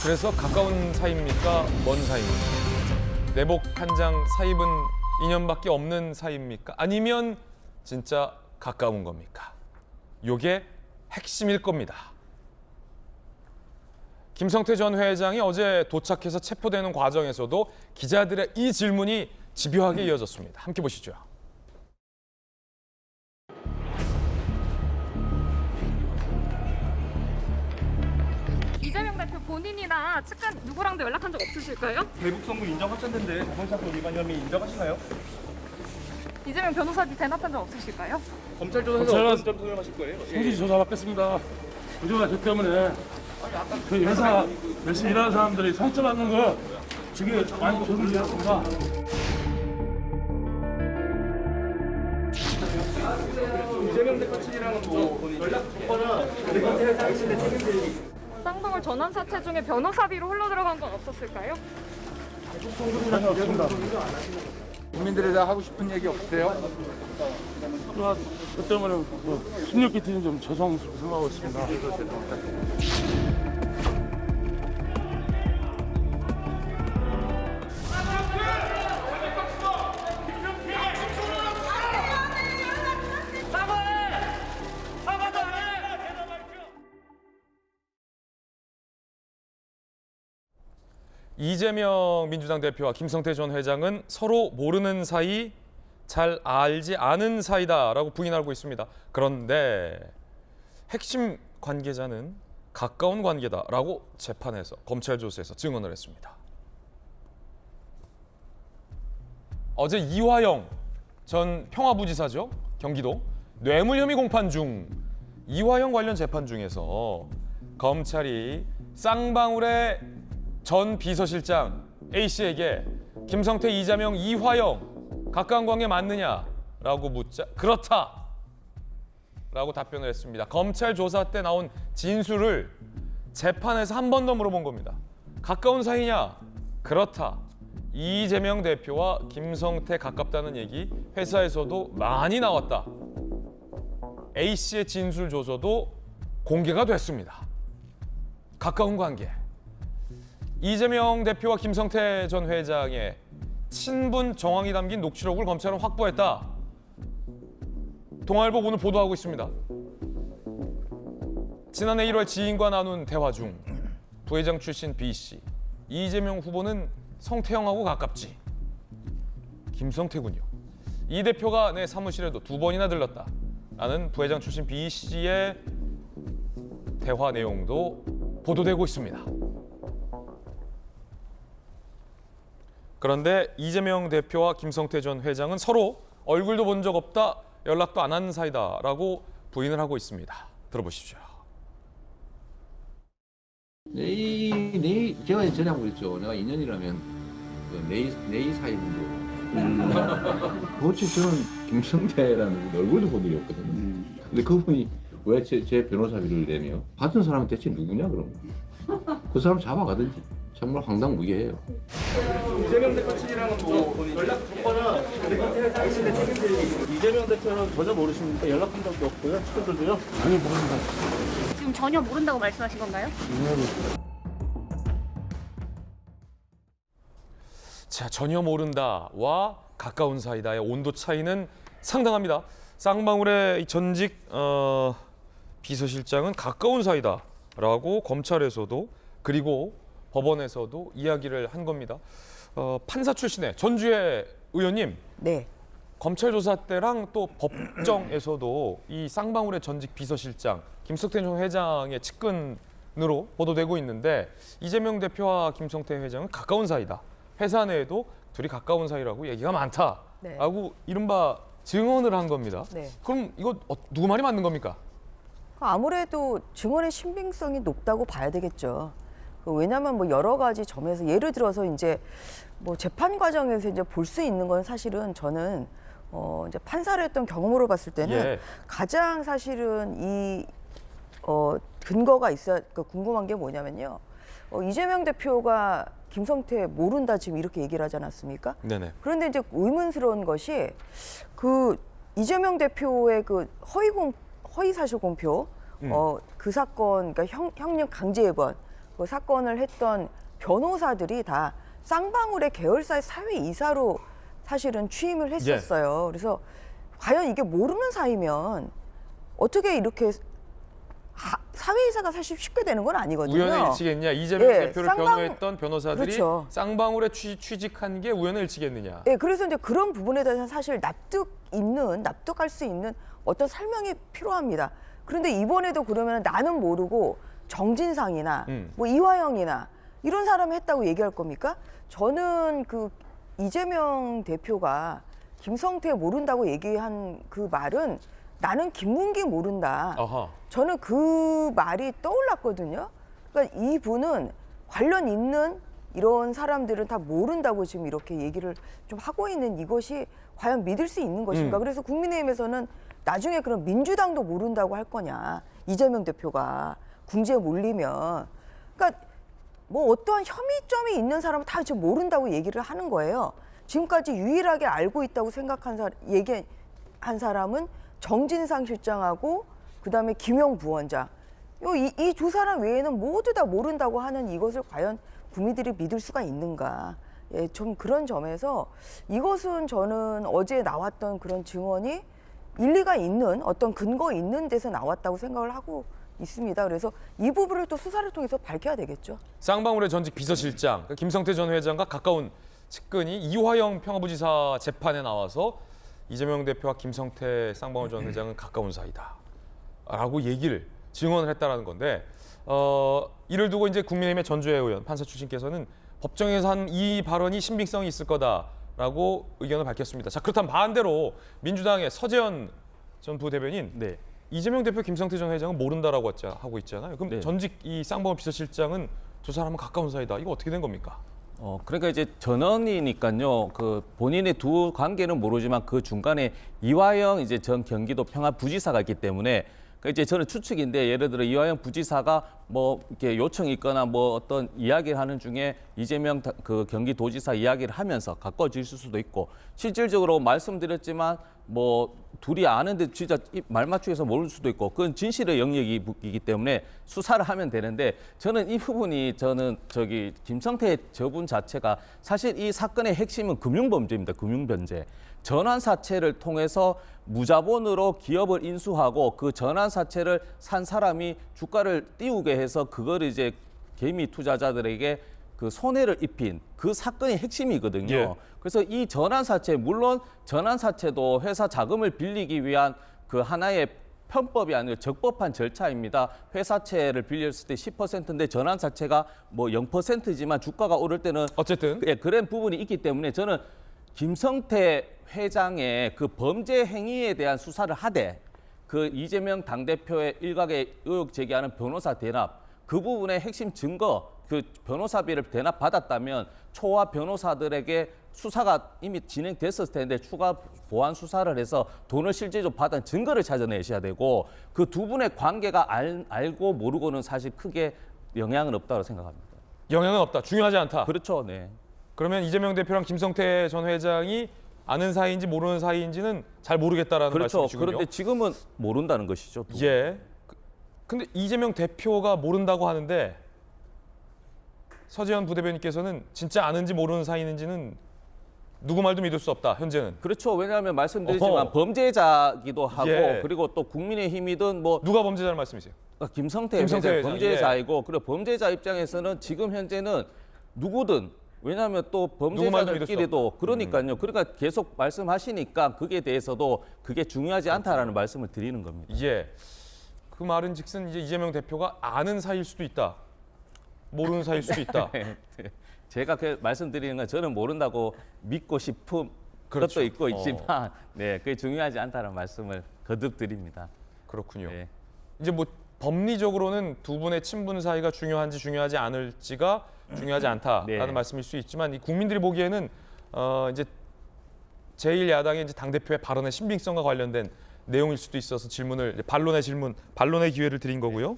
그래서 가까운 사이입니까? 먼 사이입니까? 내복 한 장 사입은 인연밖에 없는 사이입니까? 아니면 진짜 가까운 겁니까? 요게 핵심일 겁니다. 김성태 전 회장이 어제 도착해서 체포되는 과정에서도 기자들의 이 질문이 집요하게 이어졌습니다. 함께 보시죠. 이재명 대표 본인이나 측근 누구랑도 연락한 적 없으실까요? 대북 선거 인정 확정된데 공사권 위반 혐의 인정하시나요? 이재명 변호사님 대납한 적 없으실까요? 검찰 조사에서 어떤 점 설명하실 거예요? 성실히 조사받겠습니다. 요즘에 저 때문에 저희 회사 열심히 일하는 사람들이 상처받는 거 지금 많이 조심스럽습니다. 이재명 대표 측이랑은 뭐 연락 줬거나 대검찰에 당신의 책임질 쌍방울 전환 사채 중에 변호사비로 흘러 들어간 건 없었을까요? 국민들에 대해 하고 싶은 얘기 없으세요? 그 때문에 16기 팀이 좀 죄송스럽게 생각하고 있습니다. 이재명 민주당 대표와 김성태 전 회장은 서로 모르는 사이, 잘 알지 않은 사이다라고 부인하고 있습니다. 그런데 핵심 관계자는 가까운 관계다라고 재판에서 검찰 조사에서 증언을 했습니다. 어제 이화영 전 평화부지사죠, 경기도 뇌물 혐의 공판 중 이화영 관련 재판 중에서 검찰이 쌍방울의 전 비서실장 A씨에게 김성태, 이재명, 이화영 가까운 관계 맞느냐라고 묻자 그렇다 라고 답변을 했습니다. 검찰 조사 때 나온 진술을 재판에서 한 번 더 물어본 겁니다. 가까운 사이냐? 그렇다. 이재명 대표와 김성태 가깝다는 얘기 회사에서도 많이 나왔다. A씨의 진술 조서도 공개가 됐습니다. 가까운 관계. 이재명 대표와 김성태 전 회장의 친분 정황이 담긴 녹취록을 검찰은 확보했다. 동아일보 오늘 보도하고 있습니다. 지난해 1월 지인과 나눈 대화 중 부회장 출신 B씨, 이재명 후보는 성태형하고 가깝지. 김성태군요. 이 대표가 내 사무실에도 2번이나 들렀다. 라는 부회장 출신 B씨의 대화 내용도 보도되고 있습니다. 그런데 이재명 대표와 김성태 전 회장은 서로 얼굴도 본 적 없다, 연락도 안 한 사이다라고 부인을 하고 있습니다. 들어보십시오. 제가 전에 그랬죠. 내가 2년이라면 내이 사이분도. 도대체 저는 김성태라는 얼굴도 본 적이 없거든요. 근데 그분이 왜 제 변호사비를 내며 받은 사람은 대체 누구냐 그럼? 그 사람 잡아가든지. 정말 황당무계해요. 이재명 대표 측이랑은 뭐 연락 줬거나 대검찰에 당신의 책임질 이재명 대표는 전혀 모르십니까? 연락한 적도 없고요. 측근들도요? 아니 모릅니다. 지금 전혀 모른다고 말씀하신 건가요? 자, 전혀 모른다와 가까운 사이다의 온도 차이는 상당합니다. 쌍방울의 전직 비서실장은 가까운 사이다라고 검찰에서도 그리고 법원에서도 이야기를 한 겁니다. 판사 출신의 전주의 의원님, 네. 검찰 조사 때랑 또 법정에서도 이 쌍방울의 전직 비서실장 김성태 전 회장의 측근으로 보도되고 있는데 이재명 대표와 김성태 회장은 가까운 사이다. 회사 내에도 둘이 가까운 사이라고 얘기가 많다라고 네. 이른바 증언을 한 겁니다. 네. 그럼 이거 누구 말이 맞는 겁니까? 아무래도 증언의 신빙성이 높다고 봐야 되겠죠. 왜냐하면 뭐 여러 가지 점에서 예를 들어서 이제 뭐 재판 과정에서 이제 볼 수 있는 건 사실은 저는 이제 판사를 했던 경험으로 봤을 때는 예. 가장 사실은 이 근거가 있어야 궁금한 게 뭐냐면요. 이재명 대표가 김성태 모른다 지금 이렇게 얘기를 하지 않았습니까? 네네. 그런데 이제 의문스러운 것이 그 이재명 대표의 그 허위 사실 공표, 그 사건, 그러니까 형령 강제 입원, 그 사건을 했던 변호사들이 다 쌍방울의 계열사의 사회이사로 사실은 취임을 했었어요. 그래서 과연 이게 모르는 사이면 어떻게 이렇게 사회이사가 사실 쉽게 되는 건 아니거든요. 우연의 일치겠냐? 이재명 예, 대표를 변호했던 변호사들이 그렇죠. 쌍방울에 취직한 게 우연의 일치겠느냐? 예, 그래서 이제 그런 부분에 대해서는 사실 납득할 수 있는 어떤 설명이 필요합니다. 그런데 이번에도 그러면 나는 모르고 정진상이나 뭐 이화영이나 이런 사람이 했다고 얘기할 겁니까? 저는 그 이재명 대표가 김성태 모른다고 얘기한 그 말은 나는 김문기 모른다. 아하. 저는 그 말이 떠올랐거든요. 그러니까 이분은 관련 있는 이런 사람들은 다 모른다고 지금 이렇게 얘기를 좀 하고 있는 이것이 과연 믿을 수 있는 것인가. 그래서 국민의힘에서는 나중에 그럼 민주당도 모른다고 할 거냐. 이재명 대표가 궁지에 몰리면. 그러니까 뭐 어떠한 혐의점이 있는 사람은 다 지금 모른다고 얘기를 하는 거예요. 지금까지 유일하게 알고 있다고 얘기한 사람은 정진상 실장하고 그다음에 김용 부원장. 이 두 사람 외에는 모두 다 모른다고 하는 이것을 과연 국민들이 믿을 수가 있는가. 예, 좀 그런 점에서 이것은 저는 어제 나왔던 그런 증언이 일리가 있는 어떤 근거 있는 데서 나왔다고 생각을 하고 있습니다. 그래서 이 부분을 또 수사를 통해서 밝혀야 되겠죠. 쌍방울의 전직 비서실장 그러니까 김성태 전 회장과 가까운 측근이 이화영 평화부지사 재판에 나와서 이재명 대표와 김성태 쌍방울 전 회장은 가까운 사이다라고 증언을 했다라는 건데 이를 두고 이제 국민의힘의 전주혜 의원 판사 출신께서는 법정에서 한 이 발언이 신빙성이 있을 거다라고 의견을 밝혔습니다. 자 그렇다면 반대로 민주당의 서재현 전 부대변인 이재명 대표 김성태 전 회장은 모른다라고 하고 있잖아요. 그럼 전직 이 쌍방울 비서실장은 두 사람은 가까운 사이다. 이거 어떻게 된 겁니까? 그러니까 이제 전원이니까요. 그 본인의 두 관계는 모르지만 그 중간에 이화영 이제 전 경기도 평화부지사가 있기 때문에 이제 저는 추측인데 예를 들어 이화영 부지사가 뭐 이렇게 요청이 있거나 뭐 어떤 이야기를 하는 중에 이재명 그 경기도지사 이야기를 하면서 가까워질 수도 있고 실질적으로 말씀드렸지만 뭐 둘이 아는데 진짜 말 맞추기에서 모를 수도 있고 그건 진실의 영역이기 때문에 수사를 하면 되는데 저는 이 부분이 김성태 저분 자체가 사실 이 사건의 핵심은 금융범죄입니다. 금융범죄. 전환사채를 통해서 무자본으로 기업을 인수하고 그 전환사채를 산 사람이 주가를 띄우게 해서 그걸 이제 개미 투자자들에게 그 손해를 입힌 그 사건의 핵심이거든요. 예. 그래서 이 전환사채 물론 전환사채도 회사 자금을 빌리기 위한 그 하나의 편법이 아니라 적법한 절차입니다. 회사채를 빌렸을 때 10%인데 전환사채가 뭐 0%지만 주가가 오를 때는 어쨌든 그런 부분이 있기 때문에 저는 김성태 회장의 그 범죄 행위에 대한 수사를 하되 그 이재명 당대표의 일각의 의혹 제기하는 변호사 대납 그 부분의 핵심 증거 그 변호사비를 대납 받았다면 초과 변호사들에게 수사가 이미 진행됐었을 텐데 추가 보완 수사를 해서 돈을 실제적으로 받은 증거를 찾아내셔야 되고 그 두 분의 관계가 알고 모르고는 사실 크게 영향은 없다고 생각합니다. 영향은 없다. 중요하지 않다. 그렇죠. 네. 그러면 이재명 대표랑 김성태 전 회장이 아는 사이인지 모르는 사이인지는 잘 모르겠다라는 그렇죠. 말씀이시군요. 그런데 지금은 모른다는 것이죠. 예. 근데 이재명 대표가 모른다고 하는데 서재현 부대변인께서는 진짜 아는지 모르는 사이인지는 누구 말도 믿을 수 없다. 현재는. 그렇죠. 왜냐하면 말씀드리지만 범죄자기도 하고 예. 그리고 또 국민의힘이든 뭐 누가 범죄자를 말씀이세요? 김성태 회장, 범죄자이고 그리고 범죄자 입장에서는 지금 현재는 누구든 왜냐하면 또 범죄자들끼리도 그러니까요. 그러니까 계속 말씀하시니까 그게 대해서도 그게 중요하지 않다라는 말씀을 드리는 겁니다. 예. 그 말은즉슨 이제 이재명 대표가 아는 사이일 수도 있다. 모르는 사이일 수도 있다. 제가 그 말씀드리는 건 저는 모른다고 믿고 싶은 그렇죠. 것도 있고 있지만 네, 그게 중요하지 않다는 말씀을 거듭 드립니다. 그렇군요. 네. 이제 뭐 법리적으로는 두 분의 친분 사이가 중요한지 중요하지 않을지가 중요하지 않다라는 네. 말씀일 수 있지만 이 국민들이 보기에는 이제 제1야당의 이제 당 대표의 발언의 신빙성과 관련된 내용일 수도 있어서 반론의 기회를 드린 거고요.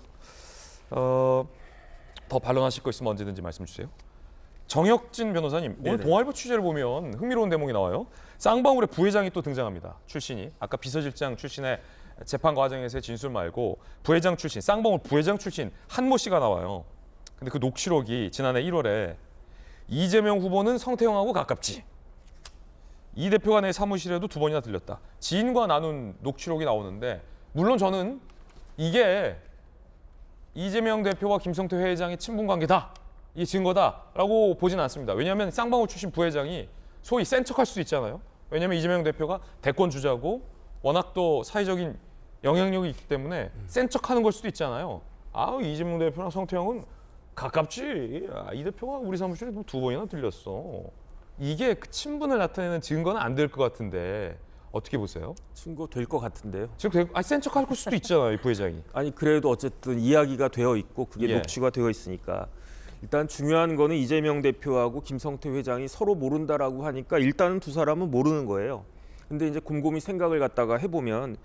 더 반론하실 거 있으면 언제든지 말씀 주세요. 정혁진 변호사님, 오늘 동아일보 취재를 보면 흥미로운 대목이 나와요. 쌍방울의 부회장이 또 등장합니다. 출신이 아까 비서실장 출신의 재판 과정에서의 진술 말고 부회장 출신, 쌍방울 부회장 출신 한모 씨가 나와요. 근데 그 녹취록이 지난해 1월에 이재명 후보는 성태형하고 가깝지. 이 대표가 내 사무실에도 2번이나 들렸다. 지인과 나눈 녹취록이 나오는데 물론 저는 이게 이재명 대표와 김성태 회장의 친분 관계다. 이게 증거다라고 보지는 않습니다. 왜냐하면 쌍방울 출신 부회장이 소위 센 척할 수도 있잖아요. 왜냐하면 이재명 대표가 대권 주자고 워낙 또 사회적인 영향력이 있기 때문에 센 척하는 걸 수도 있잖아요. 아, 이재명 대표랑 성태형은 가깝지. 이 대표가 우리 사무실에 2번이나 들렸어. 이게 그 친분을 나타내는 증거는 안 될 것 같은데 어떻게 보세요? 증거 될 것 같은데요. 지금 센 척할 수도 있잖아요, 이 부회장이. 아니 그래도 어쨌든 이야기가 되어 있고 그게 예. 녹취가 되어 있으니까 일단 중요한 거는 이재명 대표하고 김성태 회장이 서로 모른다라고 하니까 일단은 두 사람은 모르는 거예요. 근데 이제 곰곰이 생각을 갖다가 해보면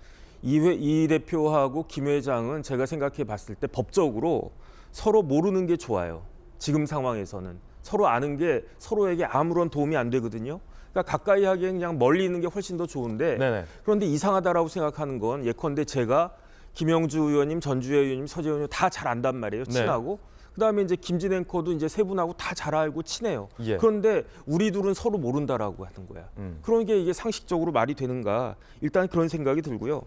이 대표하고 김 회장은 제가 생각해 봤을 때 법적으로 서로 모르는 게 좋아요. 지금 상황에서는. 서로 아는 게 서로에게 아무런 도움이 안 되거든요. 그러니까 가까이 하기엔 그냥 멀리 있는 게 훨씬 더 좋은데 네네. 그런데 이상하다라고 생각하는 건 예컨대 제가 김영주 의원님, 전주혜 의원님, 서재원 의원님 다 잘 안단 말이에요. 친하고. 그다음에 이제 김진 앵커도 이제 세 분하고 다 잘 알고 친해요. 예. 그런데 우리 둘은 서로 모른다라고 하는 거야. 그러니까 이게 상식적으로 말이 되는가? 일단 그런 생각이 들고요.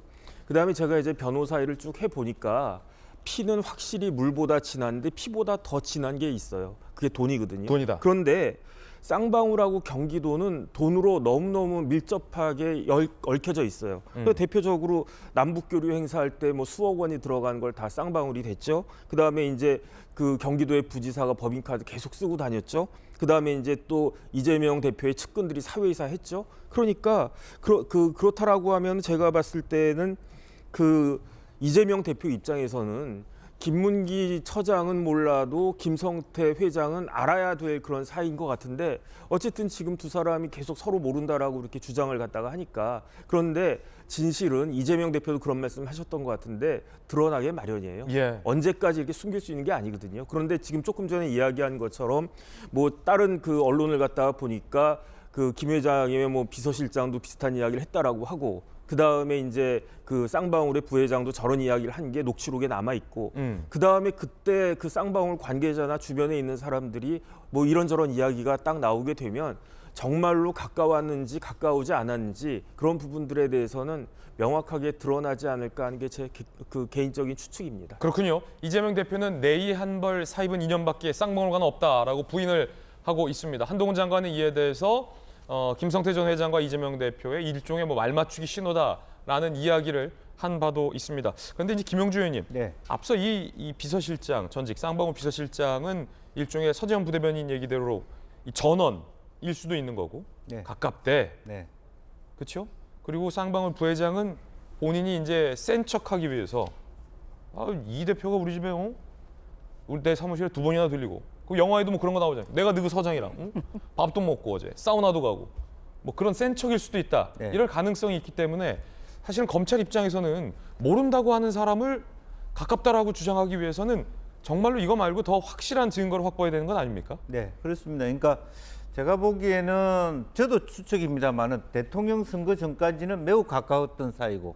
그다음에 제가 이제 변호사 일을 쭉 해보니까 피는 확실히 물보다 진한데 피보다 더 진한 게 있어요. 그게 돈이거든요. 돈이다. 그런데 쌍방울하고 경기도는 돈으로 너무너무 밀접하게 얽혀져 있어요. 대표적으로 남북교류 행사할 때 뭐 수억 원이 들어간 걸 다 쌍방울이 됐죠. 그다음에 이제 그 경기도의 부지사가 법인카드 계속 쓰고 다녔죠. 그다음에 이제 또 이재명 대표의 측근들이 사회이사 했죠. 그러니까 그렇다라고 하면 제가 봤을 때는 그 이재명 대표 입장에서는 김문기 처장은 몰라도 김성태 회장은 알아야 될 그런 사이인 것 같은데 어쨌든 지금 두 사람이 계속 서로 모른다라고 이렇게 주장을 갖다가 하니까 그런데 진실은 이재명 대표도 그런 말씀 하셨던 것 같은데 드러나게 마련이에요. 예. 언제까지 이렇게 숨길 수 있는 게 아니거든요. 그런데 지금 조금 전에 이야기한 것처럼 뭐 다른 그 언론을 갖다가 보니까 그 김 회장의 뭐 비서실장도 비슷한 이야기를 했다라고 하고 그 다음에 이제 그 쌍방울의 부회장도 저런 이야기를 한 게 녹취록에 남아 있고 그 다음에 그때 그 쌍방울 관계자나 주변에 있는 사람들이 뭐 이런저런 이야기가 딱 나오게 되면 정말로 가까웠는지 가까우지 않았는지 그런 부분들에 대해서는 명확하게 드러나지 않을까 하는 게 제 그 개인적인 추측입니다. 그렇군요. 이재명 대표는 내이 한벌 사입은 2년밖에 쌍방울과는 없다라고 부인을 하고 있습니다. 한동훈 장관은 이에 대해서 김성태 전 회장과 이재명 대표의 일종의 뭐 말맞추기 신호다라는 이야기를 한 바도 있습니다. 그런데 이제 김영주 의원님, 네. 앞서 이 비서실장 전직 쌍방울 비서실장은 일종의 서재원 부대변인 얘기대로 이 전원일 수도 있는 거고 네. 가깝대, 네. 그렇죠? 그리고 쌍방울 부회장은 본인이 이제 센 척하기 위해서 이 대표가 우리 집에 우리 내 사무실에 2번이나 들리고. 그 영화에도 뭐 그런 거 나오잖아요. 내가 너그 서장이랑 밥도 먹고 어제 사우나도 가고 뭐 그런 센 척일 수도 있다. 네. 이럴 가능성이 있기 때문에 사실은 검찰 입장에서는 모른다고 하는 사람을 가깝다라고 주장하기 위해서는 정말로 이거 말고 더 확실한 증거를 확보해야 되는 건 아닙니까? 네, 그렇습니다. 그러니까 제가 보기에는 저도 추측입니다만은 대통령 선거 전까지는 매우 가까웠던 사이고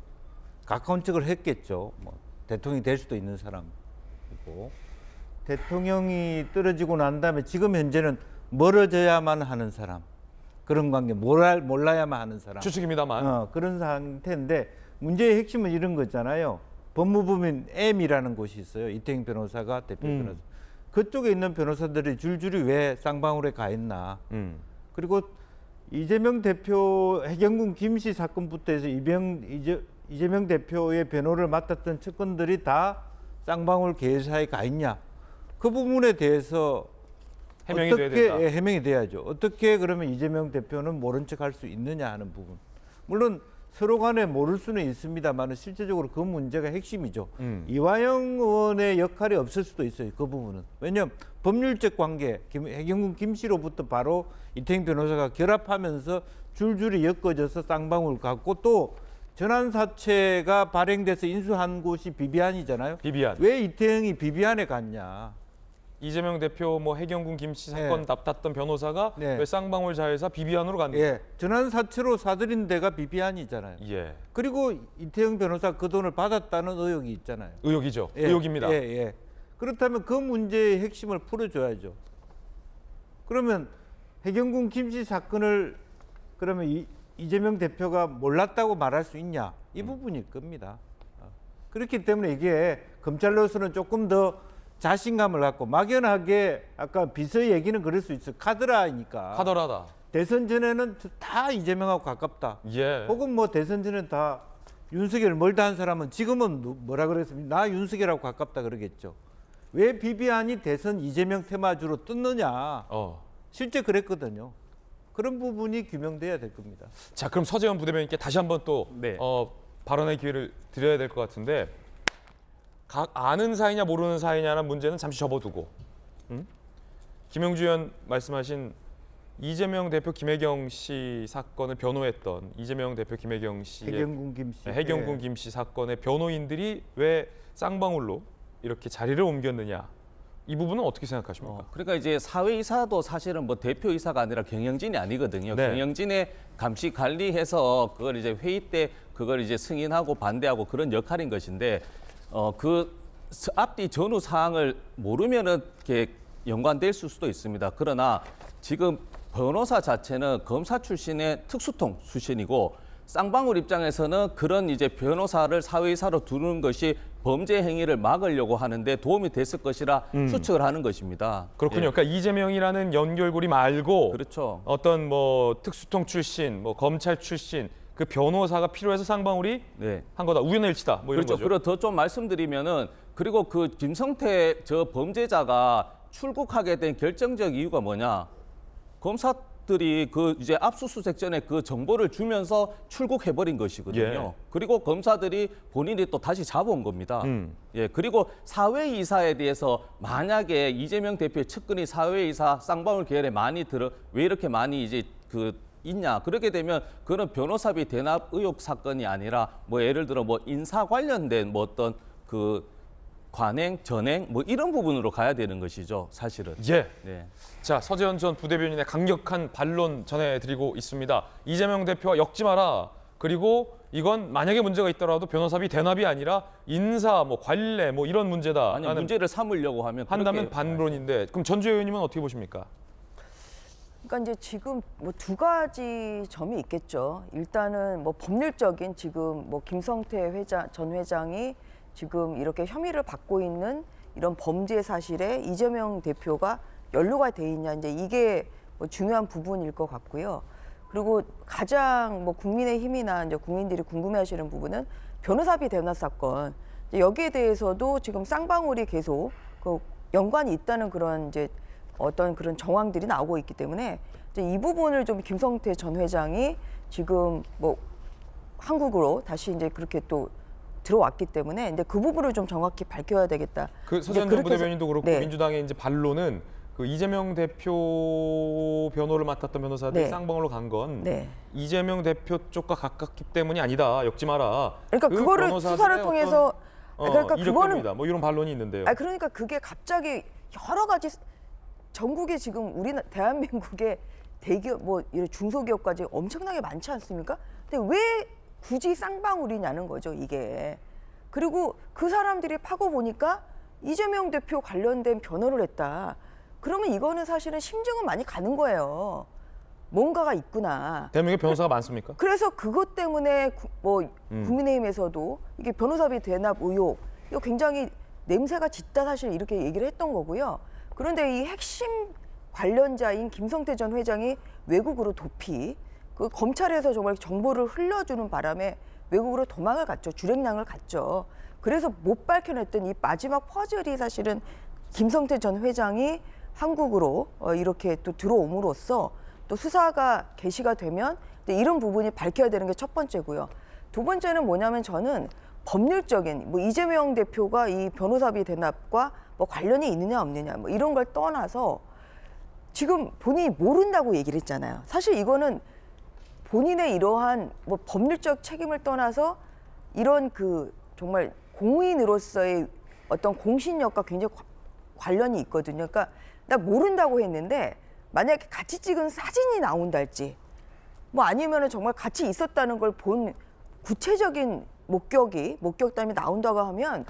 가까운 척을 했겠죠. 뭐 대통령이 될 수도 있는 사람이고 대통령이 떨어지고 난 다음에 지금 현재는 멀어져야만 하는 사람, 그런 관계, 몰라야만 하는 사람. 추측입니다만. 그런 상태인데 문제의 핵심은 이런 거잖아요. 법무부민 M이라는 곳이 있어요. 이태영 변호사가 대표 변호사. 그쪽에 있는 변호사들이 줄줄이 왜 쌍방울에 가 있나. 그리고 이재명 대표 해경군 김씨 사건부터 해서 이재명 대표의 변호를 맡았던 측근들이 다 쌍방울 계사에 가 있냐. 그 부분에 대해서 해명이 어떻게 돼야 된다. 해명이 돼야죠. 어떻게 그러면 이재명 대표는 모른 척 할 수 있느냐 하는 부분. 물론 서로 간에 모를 수는 있습니다만 실제적으로 그 문제가 핵심이죠. 이화영 의원의 역할이 없을 수도 있어요. 그 부분은. 왜냐하면 법률적 관계, 해경군 김씨로부터 바로 이태영 변호사가 결합하면서 줄줄이 엮어져서 쌍방울 갔고 또 전환사채가 발행돼서 인수한 곳이 비비안이잖아요. 비비안. 왜 이태영이 비비안에 갔냐. 이재명 대표 뭐 해경군 김씨 사건 네. 답탔던 변호사가 네. 왜 쌍방울 자회사 비비안으로 갔는가? 예, 전환사채로 사들인 데가 비비안이잖아요. 예. 그리고 이태영 변호사 그 돈을 받았다는 의혹이 있잖아요. 의혹이죠. 예, 의혹입니다. 예, 예. 그렇다면 그 문제의 핵심을 풀어줘야죠. 그러면 해경군 김씨 사건을 그러면 이재명 대표가 몰랐다고 말할 수 있냐? 이 부분일 겁니다. 그렇기 때문에 이게 검찰로서는 조금 더 자신감을 갖고 막연하게 아까 비서 얘기는 그럴 수 있어. 카더라니까. 카더라다. 대선 전에는 다 이재명하고 가깝다. 예. 혹은 뭐 대선 전에는 다 윤석열 멀다 한 사람은 지금은 뭐라 그랬습니까? 나 윤석열하고 가깝다 그러겠죠. 왜 비비안이 대선 이재명 테마주로 떴느냐. 실제 그랬거든요. 그런 부분이 규명돼야 될 겁니다. 자, 그럼 서재원 부대변인께 다시 한번 또 네. 발언의 기회를 드려야 될 것 같은데 아는 사이냐 모르는 사이냐는 문제는 잠시 접어두고 김영주 의원 말씀하신 이재명 대표 김혜경 씨 사건을 변호했던 이재명 대표 김혜경 씨의 해경군 김씨. 해경군 김씨 사건의 변호인들이 왜 쌍방울로 이렇게 자리를 옮겼느냐 이 부분은 어떻게 생각하십니까? 그러니까 이제 사회이사도 사실은 뭐 대표이사가 아니라 경영진이 아니거든요. 네. 경영진의 감시 관리해서 그걸 이제 회의 때 그걸 이제 승인하고 반대하고 그런 역할인 것인데 그 앞뒤 전후 사항을 모르면은 이렇게 연관될 수도 있습니다. 그러나 지금 변호사 자체는 검사 출신의 특수통 출신이고 쌍방울 입장에서는 그런 이제 변호사를 사회이사로 두는 것이 범죄 행위를 막으려고 하는데 도움이 됐을 것이라 추측을 하는 것입니다. 그렇군요. 예. 그러니까 이재명이라는 연결고리 말고 그렇죠. 어떤 뭐 특수통 출신, 뭐 검찰 출신 그 변호사가 필요해서 쌍방울이 네. 한 거다. 우연의 일치다. 뭐 이런 그렇죠. 거죠. 그리고 더 좀 말씀드리면은 그리고 그 김성태 저 범죄자가 출국하게 된 결정적 이유가 뭐냐? 검사들이 그 이제 압수수색 전에 그 정보를 주면서 출국해버린 것이거든요. 예. 그리고 검사들이 본인이 또 다시 잡아온 겁니다. 예. 그리고 사회이사에 대해서 만약에 이재명 대표의 측근이 사회이사 쌍방울 계열에 많이 왜 이렇게 많이 이제 있냐? 그렇게 되면 그런 변호사비 대납 의혹 사건이 아니라 뭐 예를 들어 뭐 인사 관련된 뭐 어떤 관행, 전행 뭐 이런 부분으로 가야 되는 것이죠, 사실은. 예. 네. 자, 서재원 전 부대변인의 강력한 반론 전해드리고 있습니다. 이재명 대표와 엮지 마라. 그리고 이건 만약에 문제가 있더라도 변호사비 대납이 아니라 인사, 뭐 관례, 뭐 이런 문제다. 아니 문제를 삼으려고 하면 한다면 그렇게 반론인데 그럼 전주혜 의원님은 어떻게 보십니까? 그러니까 이제 지금 뭐 두 가지 점이 있겠죠. 일단은 뭐 법률적인 지금 뭐 김성태 전 회장이 지금 이렇게 혐의를 받고 있는 이런 범죄 사실에 이재명 대표가 연루가 돼 있냐 이제 이게 뭐 중요한 부분일 것 같고요. 그리고 가장 뭐 국민의힘이나 이제 국민들이 궁금해하시는 부분은 변호사비 대납 사건 여기에 대해서도 지금 쌍방울이 계속 그 연관이 있다는 그런 이제 어떤 그런 정황들이 나오고 있기 때문에 이제 이 부분을 좀 김성태 전 회장이 지금 뭐 한국으로 다시 이제 그렇게 또 들어왔기 때문에 이제 그 부분을 좀 정확히 밝혀야 되겠다. 그 서재원 전 부대변인도 그렇고 네. 민주당의 이제 반론은 그 이재명 대표 변호를 맡았던 변호사들이 네. 쌍방울로 간 건 네. 이재명 대표 쪽과 가깝기 때문이 아니다. 엮지 마라. 그러니까 그거를 변호사들의 수사를 통해서 그러니까 이력입니다. 뭐 이런 반론이 있는데요. 그러니까 그게 갑자기 여러 가지 전국에 지금 우리 대한민국의 대기업 뭐 이런 중소기업까지 엄청나게 많지 않습니까? 근데 왜 굳이 쌍방울이냐는 거죠, 이게. 그리고 그 사람들이 파고 보니까 이재명 대표 관련된 변호를 했다. 그러면 이거는 사실은 심증은 많이 가는 거예요. 뭔가가 있구나. 대한민국에 변호사가 많습니까? 그래서 그것 때문에 국민의힘에서도 이게 변호사비 대납 의혹 이거 굉장히 냄새가 짙다 사실 이렇게 얘기를 했던 거고요. 그런데 이 핵심 관련자인 김성태 전 회장이 외국으로 도피 그 검찰에서 정말 정보를 흘려주는 바람에 외국으로 도망을 갔죠. 주랭랑을 갔죠. 그래서 못 밝혀냈던 이 마지막 퍼즐이 사실은 김성태 전 회장이 한국으로 이렇게 또 들어옴으로써 또 수사가 개시가 되면 이런 부분이 밝혀야 되는 게 첫 번째고요. 두 번째는 뭐냐면 저는 법률적인 뭐 이재명 대표가 이 변호사비 대납과 뭐 관련이 있느냐 없느냐 뭐 이런 걸 떠나서 지금 본인이 모른다고 얘기를 했잖아요. 사실 이거는 본인의 이러한 뭐 법률적 책임을 떠나서 이런 그 정말 공인으로서의 어떤 공신력과 굉장히 관련이 있거든요. 그러니까 나 모른다고 했는데 만약에 같이 찍은 사진이 나온달지 뭐 아니면은 정말 같이 있었다는 걸 본 구체적인 목격담이 나온다고 하면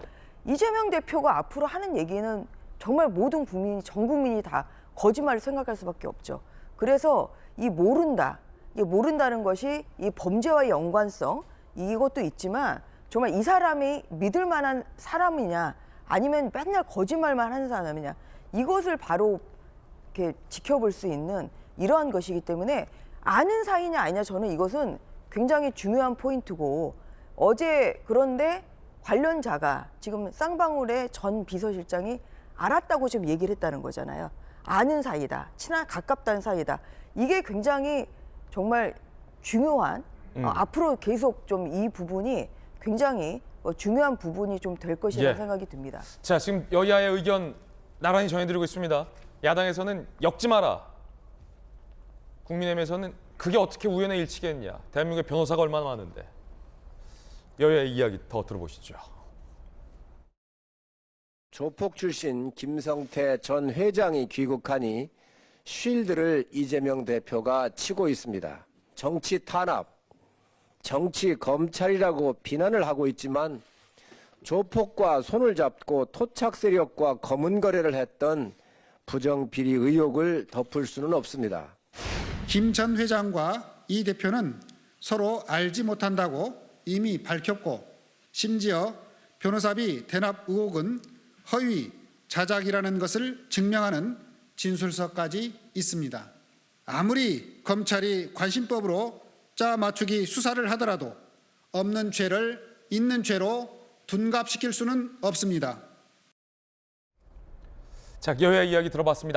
이재명 대표가 앞으로 하는 얘기는 정말 모든 국민이, 전 국민이 다 거짓말을 생각할 수밖에 없죠. 그래서 이 모른다는 것이 이 범죄와의 연관성, 이것도 있지만 정말 이 사람이 믿을 만한 사람이냐, 아니면 맨날 거짓말만 하는 사람이냐, 이것을 바로 이렇게 지켜볼 수 있는 이러한 것이기 때문에 아는 사이냐 아니냐, 저는 이것은 굉장히 중요한 포인트고, 어제 그런데 관련자가 지금 쌍방울의 전 비서실장이 알았다고 지금 얘기를 했다는 거잖아요. 아는 사이다, 친한 가깝다는 사이다. 이게 굉장히 정말 중요한, 앞으로 계속 좀 이 부분이 굉장히 중요한 부분이 좀 될 것이라는 생각이 듭니다. 자, 지금 여야의 의견 나란히 전해드리고 있습니다. 야당에서는 엮지 마라. 국민의힘에서는 그게 어떻게 우연의 일치겠냐. 대한민국에 변호사가 얼마나 많은데. 여야의 이야기 더 들어보시죠. 조폭 출신 김성태 전 회장이 귀국하니 쉴드를 이재명 대표가 치고 있습니다. 정치 탄압, 정치 검찰이라고 비난을 하고 있지만 조폭과 손을 잡고 토착 세력과 검은 거래를 했던 부정비리 의혹을 덮을 수는 없습니다. 김 전 회장과 이 대표는 서로 알지 못한다고 이미 밝혔고, 심지어 변호사비 대납 의혹은 허위, 자작이라는 것을 증명하는 진술서까지 있습니다. 아무리 검찰이 관심법으로 짜 맞추기 수사를 하더라도 없는 죄를 있는 죄로 둔갑시킬 수는 없습니다. 자, 여야 이야기 들어봤습니다.